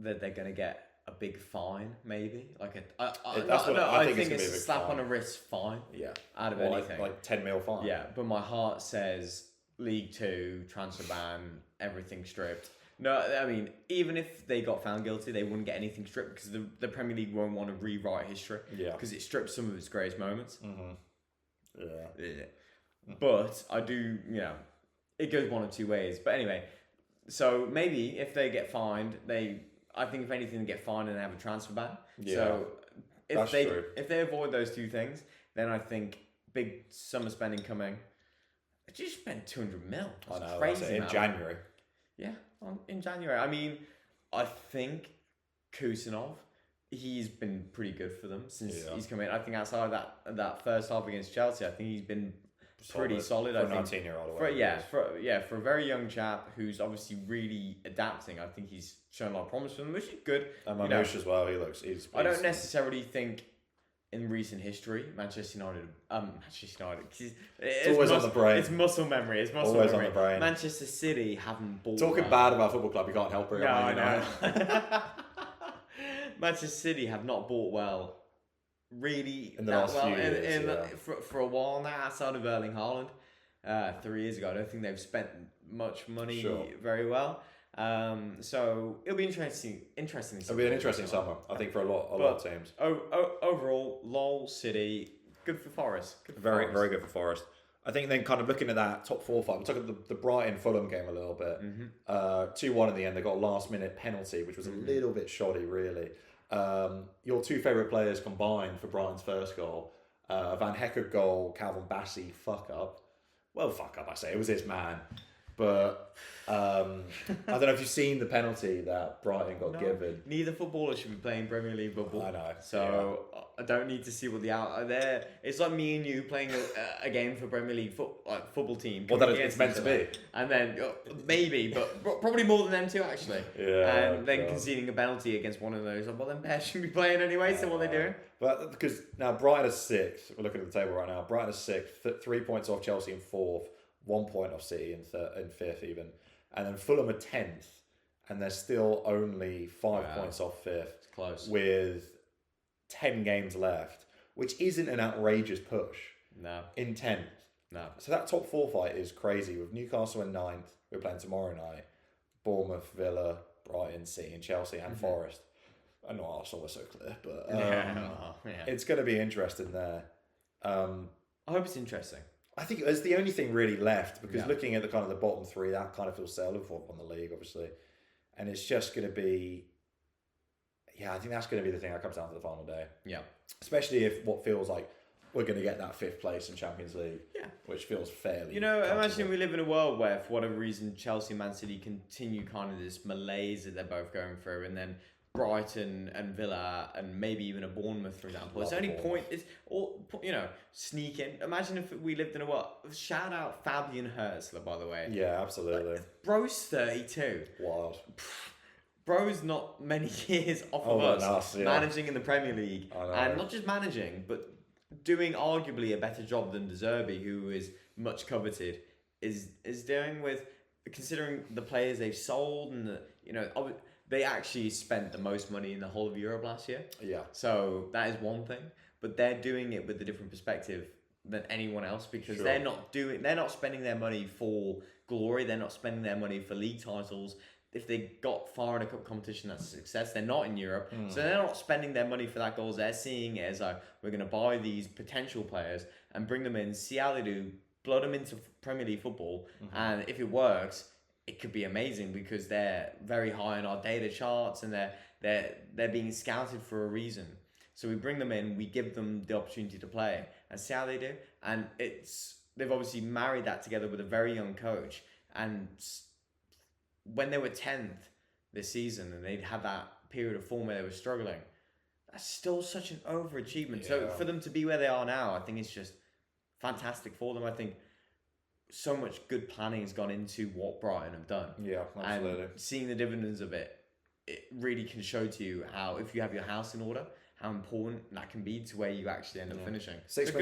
that they're going to get a big fine, maybe. I think it's a slap on the wrist fine.
Yeah.
Out of anything.
Like 10 mil fine.
Yeah, but my heart says League 2, transfer ban, everything stripped. No, I mean, even if they got found guilty, they wouldn't get anything stripped because the Premier League won't want to rewrite history.
Yeah.
Because it strips some of its greatest moments.
Mm-hmm. Yeah.
But I do, it goes one of 2 ways. But anyway, so maybe if they get fined, I think if anything, they get fined and they have a transfer ban.
Yeah.
So
That's true.
If they avoid those 2 things, then I think big summer spending coming. I just spent 200 mil. That's crazy.
In January.
Yeah, in January. I mean, I think Kusanov, he's been pretty good for them since he's come in. I think outside of that first half against Chelsea, I think he's been pretty solid.
For a 19-year-old.
For a very young chap who's obviously really adapting, I think he's shown a lot of promise for them, which is good.
And Mamouche as well.
I don't necessarily think in recent history, Manchester United.
It's always on the brain.
It's muscle memory.
On the brain.
Manchester City haven't bought.
Talking bad about a football club, you can't help it.
No, I know. Manchester City have not bought well, really
in the last few years,
for a while now, outside of Erling Haaland. 3 years ago. I don't think they've spent much money very well. So it'll be interesting.
It'll be an interesting summer, I think, for a lot of teams.
Overall, LOL City, good for Forest.
Very good for Forest. I think then kind of looking at that top 4 fight, we took at the Brighton-Fulham game a little bit. 2-1 in the end. They got a last-minute penalty, which was a little bit shoddy, really. Your 2 favourite players combined for Brighton's first goal. Van Hecke goal, Calvin Bassey fuck up. Well, fuck up, I say. It was his man. But I don't know if you've seen the penalty that Brighton got given.
Neither footballer should be playing Premier League football.
I know.
So I don't need to see what the out there. It's like me and you playing a game for Premier League football team.
Well, that it's meant to be.
And then maybe, but probably more than them two actually.
Yeah.
And then conceding a penalty against one of those. Well, then Bears shouldn't be playing anyway. So what are they doing?
But because now Brighton is 6th. We're looking at the table right now. Brighton is 6th, 3 points off Chelsea in 4th. 1 point off City in 5th even. And then Fulham are 10th. And they're still only 5 points off 5th.
It's close.
With 10 games left. Which isn't an outrageous push.
No.
In 10th.
No.
So that top 4 fight is crazy. With Newcastle in 9th. We're playing tomorrow night. Bournemouth, Villa, Brighton, City and Chelsea and Forest. I know Arsenal were so clear. But it's going to be interesting there.
I hope it's interesting.
I think it's the only thing really left because looking at the kind of the bottom 3, that kind of feels settled for on the league, obviously, and it's just going to be, I think that's going to be the thing that comes down to the final day.
Yeah,
especially if what feels like we're going to get that 5th place in Champions League. Yeah, which feels fairly.
Imagine we live in a world where, for whatever reason, Chelsea and Man City continue kind of this malaise that they're both going through, and then Brighton and Villa and maybe even a Bournemouth, for example. It's only point. It's all sneak in. Imagine if we lived in a world. Shout out Fabian Herzler, by the way.
Yeah, absolutely.
Bro's 32.
Wild.
Bro's not many years off of us managing in the Premier League, and not just managing, but doing arguably a better job than De Zerbi, who is much coveted, is doing with considering the players they've sold and they actually spent the most money in the whole of Europe last year. Yeah. So that is one thing, but they're doing it with a different perspective than anyone else because they're not spending their money for glory. They're not spending their money for league titles. If they got far in a cup competition, that's a success. They're not in Europe, so they're not spending their money for that goals. They're seeing it as we're going to buy these potential players and bring them in, see how they do, blood them into Premier League football, and if it works, it could be amazing because they're very high on our data charts and they're being scouted for a reason. So we bring them in, we give them the opportunity to play and see how they do. And they've obviously married that together with a very young coach. And when they were 10th this season and they'd had that period of form where they were struggling, that's still such an overachievement. Yeah. So for them to be where they are now, I think it's just fantastic for them. I think so much good planning has gone into what Brighton have done. Yeah, absolutely. And seeing the dividends of it, it really can show to you how, if you have your house in order, how important that can be to where you actually end up finishing.
6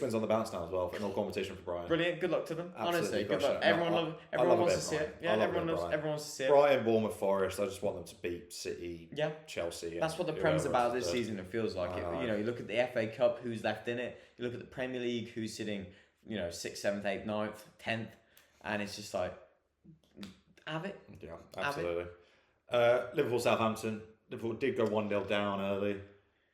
wins on the bounce now as well, in all competition for Brighton.
Brilliant, good luck to them. Absolutely. Honestly, good luck. Everyone wants to see it. Yeah, everyone wants to see it.
Brighton, Bournemouth, Forest, I just want them to beat City, Chelsea.
That's what the Prem's about this season, it feels like. You look at the FA Cup, who's left in it. You look at the Premier League, who's sitting 6th, 7th, 8th, 9th, 10th, and it's just like, have it. Yeah,
absolutely. Liverpool, Southampton. Liverpool did go 1-0 down early, and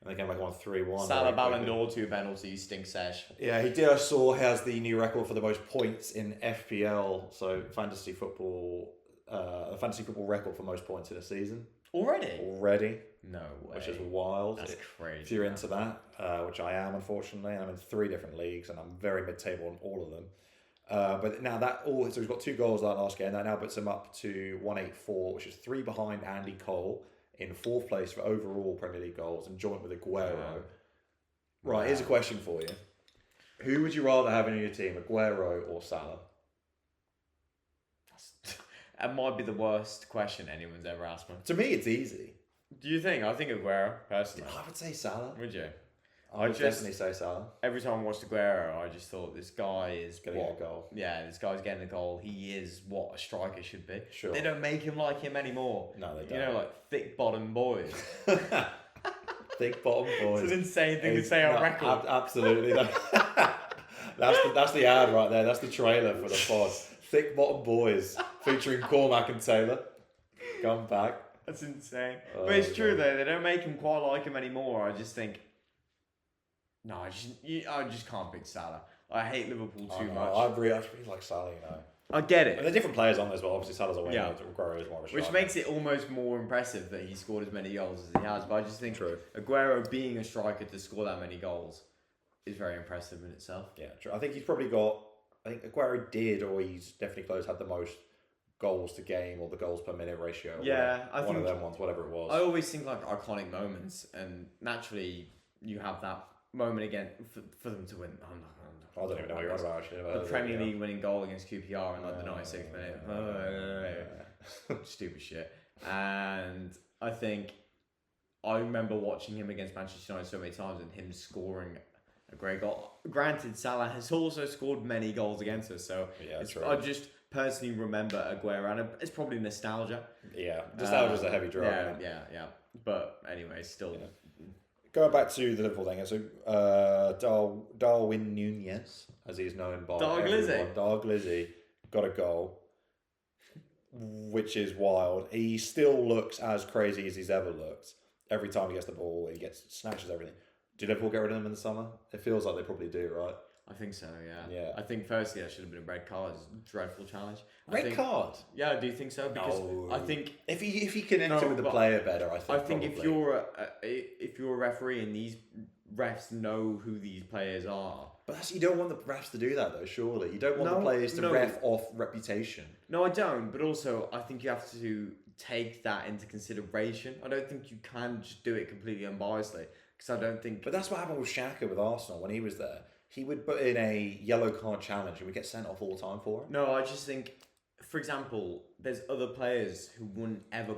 they came back on 3-1.
Salah Ballon d'Or, 2 penalties, stink sesh.
Yeah, he did. I saw he has the new record for the most points in FPL, so fantasy football record for most points in a season. Already.
No way.
Which is wild.
That's crazy.
If you're into that, which I am, unfortunately, and I'm in 3 different leagues, and I'm very mid-table on all of them. But now so he's got 2 goals that last game. That now puts him up to 184, which is 3 behind Andy Cole in 4th place for overall Premier League goals, and joint with Aguero. Wow. Right, here's a question for you. Who would you rather have in your team, Aguero or Salah?
That might be the worst question anyone's ever asked me.
To me, it's easy.
Do you think? I think Aguero, personally.
I would say Salah.
Would you?
I would definitely say Salah.
Every time I watched Aguero, I just thought this guy is
getting a goal.
Yeah, this guy's getting a goal. He is what a striker should be.
Sure.
They don't make him like him anymore.
No, they don't.
Like thick bottom boys.
Thick bottom boys.
It's an insane thing to say on record.
Absolutely. That's the ad right there. That's the trailer for the pod. Thick Bottom Boys featuring Cormac and Taylor. Come back.
That's insane. But it's true though. They don't make him quite like him anymore. I just think, no, I just can't pick Salah. I hate Liverpool too much.
I really like Salah.
I get it.
And they're different players on there as well. Obviously, Salah's a winger.
Yeah.
Aguero is more of a striker.
Which makes it almost more impressive that he scored as many goals as he has. But I just think Aguero being a striker to score that many goals is very impressive in itself.
Yeah, true. I think he's probably got... I think Aguero did, or he's definitely close, had the most goals to game or the goals per minute ratio.
Yeah, I think...
One of them ones, whatever it was.
I always think like iconic moments, and naturally you have that moment again for them to win.
I don't even know what you're on about, actually.
The Premier League winning goal against QPR in like the 96th minute. Stupid shit. And I think I remember watching him against Manchester United so many times and him scoring a great goal. Granted, Salah has also scored many goals against us, so I just personally remember Aguero, and it's probably nostalgia.
Yeah, nostalgia's a heavy drug.
Yeah. But anyway, still...
Yeah. Going back to the Liverpool thing, so Darwin Nunez, as he's known by everyone, Dark Lizzie, got a goal, which is wild. He still looks as crazy as he's ever looked. Every time he gets the ball, he snatches everything. Do Liverpool get rid of him in the summer? It feels like they probably do, right?
I think so,
yeah.
I think firstly there should have been a red card. It's a dreadful challenge.
Red card?
Yeah, I do think so because I think
if he connects with the player better, I think
if you're a referee and these refs know who these players are.
But you don't want the refs to do that though. Surely you don't want the players to ref off reputation.
No, I don't. But also, I think you have to take that into consideration. I don't think you can just do it completely unbiasedly because I don't think.
But that's what happened with Xhaka with Arsenal when he was there. He would put in a yellow card challenge and would get sent off all the time for it.
No, I just think, for example, there's other players who wouldn't ever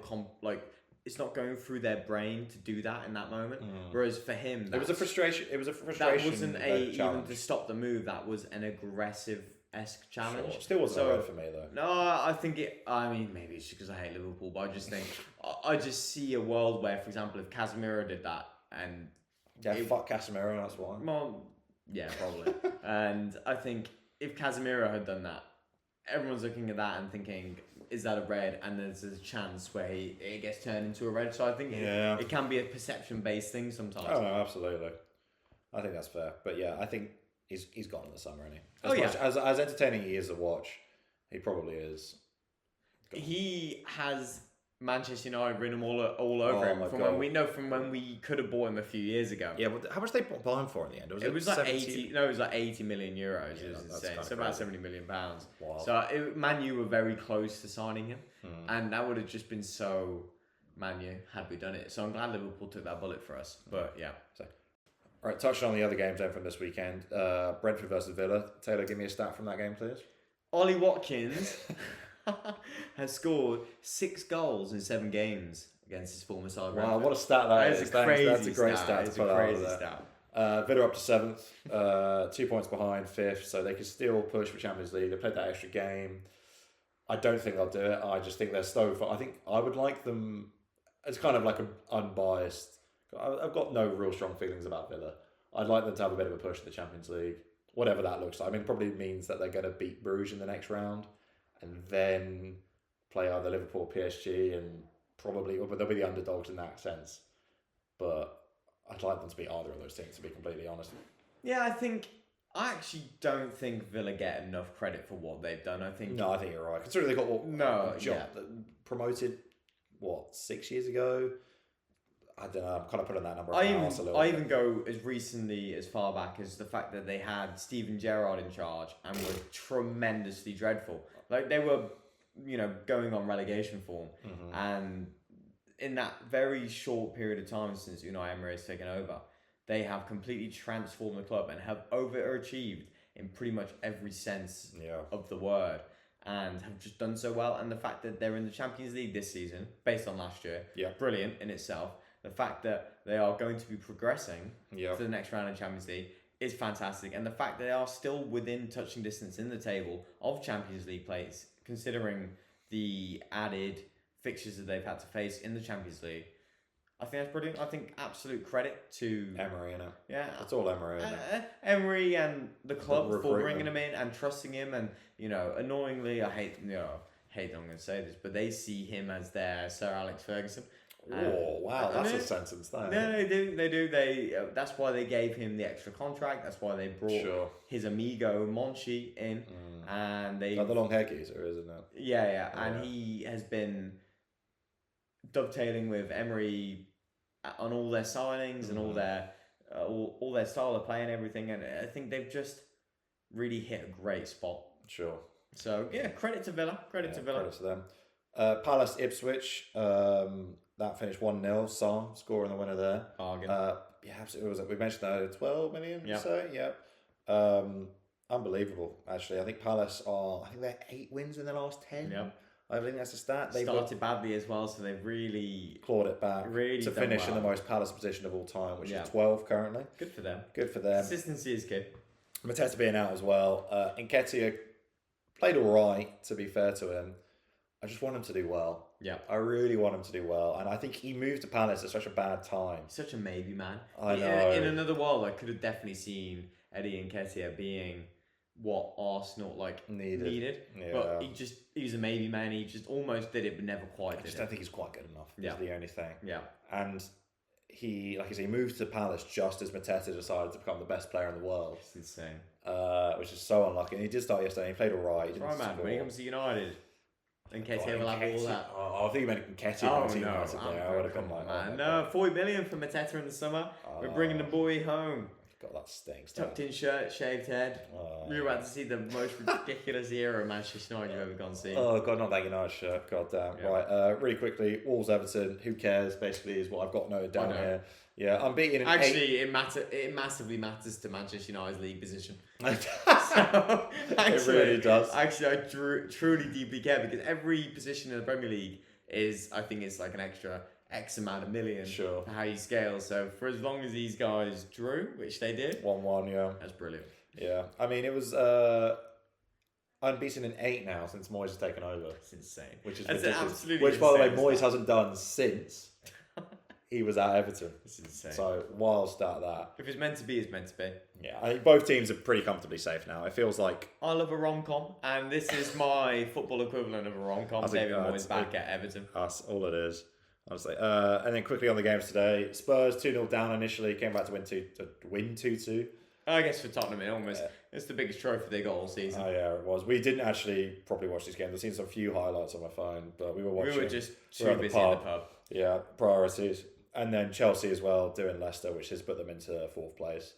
it's not going through their brain to do that in that moment. Whereas for him,
it was a frustration.
That wasn't even to stop the move. That was an aggressive-esque challenge.
Sure. Still wasn't a red for me though.
No, I think it. I mean, maybe it's because I hate Liverpool, but I just think I just see a world where, for example, if Casemiro did that and
fuck Casemiro, that's why.
Well, yeah, probably. And I think if Casemiro had done that, everyone's looking at that and thinking, is that a red? And there's a chance where it gets turned into a red. So I think it can be a perception-based thing sometimes.
Oh, no, absolutely. I think that's fair. But yeah, I think he's gone in the summer, isn't he? As entertaining he is to watch, he probably is.
He has Manchester United written all over him from when we could have bought him a few years ago.
Yeah, but how much did they buy him for in the end?
It was like 80. No, it was like 80 million euros. It was insane. So about 70 million pounds.
Wow.
So Man U were very close to signing him, and that would have just been so Man U had we done it. So I'm glad Liverpool took that bullet for us. But yeah.
So, all right, touching on the other games then from this weekend, Brentford versus Villa. Taylor, give me a stat from that game, please.
Ollie Watkins has scored 6 goals in 7 games against his former side.
Wow, what a stat that is. That's a great stat.
It's a crazy stat.
Villa up to 7th, 2 points behind 5th, so they can still push for Champions League. They played that extra game. I don't think they'll do it. I just think they're so far. I think I would like them. It's kind of like an unbiased. I've got no real strong feelings about Villa. I'd like them to have a bit of a push in the Champions League, whatever that looks like. I mean, it probably means that they're going to beat Bruges in the next round, and then play either Liverpool or PSG, and probably they'll be the underdogs in that sense. But I'd like them to beat either of those teams, to be completely honest.
Yeah, I actually don't think Villa get enough credit for what they've done. I think
you're right. Considering they got promoted 6 years ago. I don't know. I'm kind of putting that number.
I even go as recently as far back as the fact that they had Steven Gerrard in charge and were tremendously dreadful. Like they were, going on relegation form, and in that very short period of time since Unai Emery has taken over, they have completely transformed the club and have overachieved in pretty much every sense of the word, and have just done so well. And the fact that they're in the Champions League this season, based on last year, brilliant in itself. The fact that they are going to be progressing to the next round of Champions League is fantastic. And the fact that they are still within touching distance in the table of Champions League place, considering the added fixtures that they've had to face in the Champions League, I think that's brilliant. I think absolute credit to
Emery, innit?
Yeah,
It's all Emery, innit?
Emery and the club for
recruitment.
bringing him in and trusting him, and annoyingly, I hate I'm going to say this, but they see him as their Sir Alex Ferguson.
Oh wow, that's a sentence. That.
No, they do. That's why they gave him the extra contract. That's why they brought his amigo Monchi in, and they
like the long hair geezer, isn't it?
Yeah, and he has been dovetailing with Emery on all their signings and all their style of play and everything, and I think they've just really hit a great spot.
Sure.
So yeah, credit to Villa. Credit to
them. Palace Ipswich. That finished 1-0. Sarr scoring the winner there.
Bargain.
Absolutely. We mentioned that 12 million.
Yep.
So unbelievable. Actually, I think Palace are. I think they're 8 wins in the last 10.
Yep.
I think that's a stat. They
started badly as well, so they've really
clawed it back to finish in the most Palace position of all time, which is 12 currently.
Good for them.
Consistency
is good.
Mateta being out as well. Nketiah played all right, to be fair to him. I just want him to do well.
Yeah.
I really want him to do well. And I think he moved to Palace at such a bad time.
Such a maybe, man.
I know.
In another world, I could have definitely seen Eddie Nketiah being what Arsenal needed.
Yeah.
But he was a maybe man. He just almost did it, but never quite did it.
I just don't think he's quite good enough.
Yeah.
Is the only thing.
Yeah.
And he, like I say, he moved to Palace just as Mateta decided to become the best player in the world.
It's insane.
Which is so unlucky. And he did start yesterday. He played all right.
Right, man. When he comes to United, Nketiah will have all that.
I think you meant Nketiah. I would have been like,
man. No, 40 million for Mateta in the summer. We're bringing the boy home.
God, that stinks.
Tucked in shirt, shaved head. You're about to see the most ridiculous era of Manchester United you've ever gone see.
Oh God, not that United shirt. God damn. Yeah. Right. Really quickly, Wolves Everton. Who cares? Basically, is what I've got noted down here. Yeah, unbeaten.
It massively matters to Manchester United's league position.
It really does.
Actually, I truly deeply care because every position in the Premier League is, I think, it's like an extra X amount of million for how you scale. So for as long as these guys drew, which they did,
1-1, yeah,
that's brilliant.
Yeah, I mean it was unbeaten in 8 now since Moyes has taken over.
It's insane.
Which is
ridiculous.
Absolutely which, by the way, Moyes hasn't done since he was at Everton.
It's insane.
So wild start that.
If it's meant to be, it's meant to be.
Yeah, I think both teams are pretty comfortably safe now. It feels like
I love a rom-com, and this is my football equivalent of a rom-com. David Moyes back at Everton.
That's all it is. Honestly. And then quickly on the games today, Spurs 2-0 down initially, came back to win 2-2.
I guess for Tottenham, it's the biggest trophy they got all season.
Oh yeah, it was. We didn't actually properly watch these games. I've seen some few highlights on my phone, but we were watching.
We were just too busy in the pub.
Yeah, priorities. And then Chelsea as well, doing Leicester, which has put them into 4th place,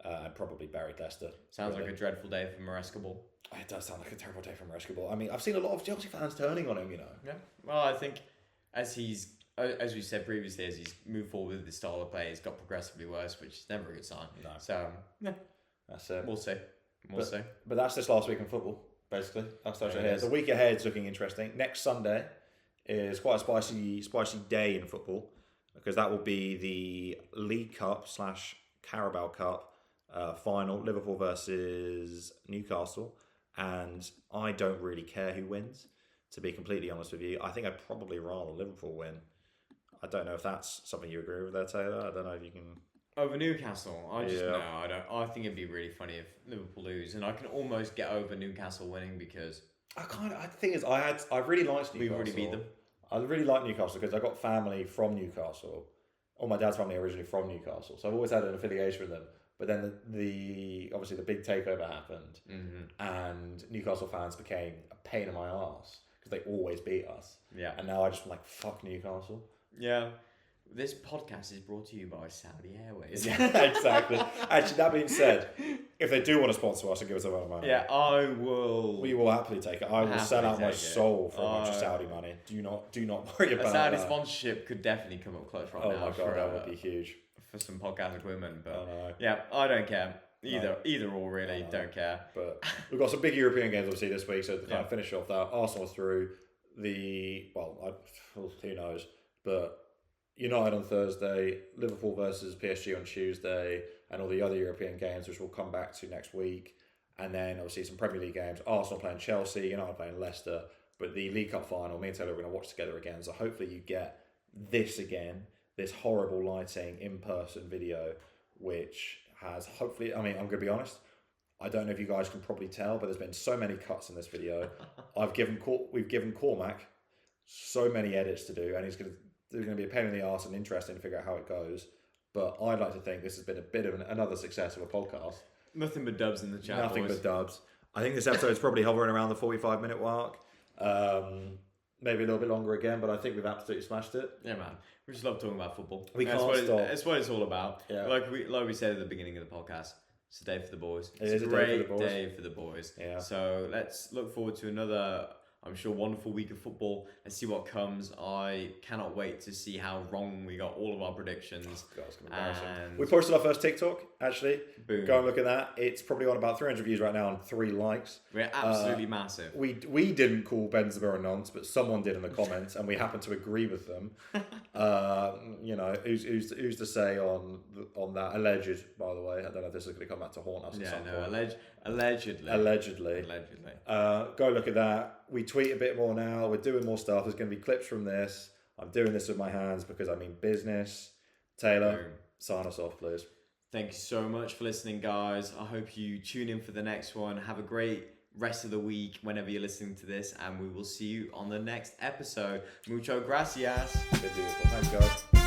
and probably buried Leicester.
Sounds like a dreadful day for Maresca Ball.
It does sound like a terrible day for Maresca Ball. I mean, I've seen a lot of Chelsea fans turning on him,
Yeah. Well, I think as we said previously, as he's moved forward with the style of play, he's got progressively worse, which is never a good sign.
No.
So, yeah.
That's it.
We'll see.
But that's this last week in football, basically. That's here. The week ahead is looking interesting. Next Sunday is quite a spicy day in football because that will be the League Cup / Carabao Cup final, Liverpool versus Newcastle. And I don't really care who wins, to be completely honest with you. I think I'd probably rather Liverpool win. I don't know if that's something you agree with there, Taylor. I don't know if you can...
Over Newcastle, I don't. I think it'd be really funny if Liverpool lose, and I can almost get over Newcastle winning because
the thing is, I really liked Newcastle.
We've already beat them.
I really like Newcastle because I got family from Newcastle. All my dad's family are originally from Newcastle, so I've always had an affiliation with them. But then obviously the big takeover happened, and Newcastle fans became a pain in my arse because they always beat us.
Yeah,
and now I just like fuck Newcastle.
Yeah. This podcast is brought to you by Saudi Airways.
Yeah, exactly. Actually, that being said, if they do want to sponsor us and give us a lot of money,
I will.
We will happily take it. I will sell out my soul for a bunch of Saudi money. Do not worry about that.
A Saudi sponsorship could definitely come up close right now.
Oh my god, that would be huge
for some podcast equipment. But yeah, I don't care. Either or really, don't care.
But we've got some big European games obviously this week, so to kind of finish off that, Arsenal through who knows, but United on Thursday, Liverpool versus PSG on Tuesday, and all the other European games, which we'll come back to next week. And then obviously some Premier League games, Arsenal playing Chelsea, United playing Leicester, but the League Cup final, me and Taylor are going to watch together again, so hopefully you get this again this horrible lighting in-person video, which has hopefully, I mean, I'm going to be honest, I don't know if you guys can probably tell, but there's been so many cuts in this video. We've given Cormac so many edits to do, and there's going to be a pain in the arse and interesting to figure out how it goes. But I'd like to think this has been a bit of another success of a podcast.
Nothing but dubs in the chat.
Nothing
boys.
but dubs. I think this episode's probably hovering around the 45-minute mark. Maybe a little bit longer again, but I think we've absolutely smashed it.
Yeah, man. We just love talking about football.
Can't stop.
That's what it's all about.
Yeah.
Like we said at the beginning of the podcast, it's a day for the boys.
It's
a great day for the boys.
Yeah.
So let's look forward to another, I'm sure, wonderful week of football. Let's see what comes. I cannot wait to see how wrong we got all of our predictions.
Oh, God, it's gonna be embarrassing.
And
We posted our first TikTok, actually.
boom.
Go and look at that. It's probably on about 300 views right now and 3 likes.
We're absolutely massive.
We didn't call Benzema a nonce, but someone did in the comments, and we happen to agree with them. Who's to say on that? Alleged, by the way. I don't know if this is going to come back to haunt us at some point.
Allegedly.
Allegedly. Go look at that. We tweet a bit more now. We're doing more stuff. There's going to be clips from this. I'm doing this with my hands because I mean business. Taylor,
Boom.
sign us off, please.
Thank you so much for listening, guys. I hope you tune in for the next one. Have a great rest of the week whenever you're listening to this, and we will see you on the next episode. Mucho gracias.
Beautiful. Thanks, guys.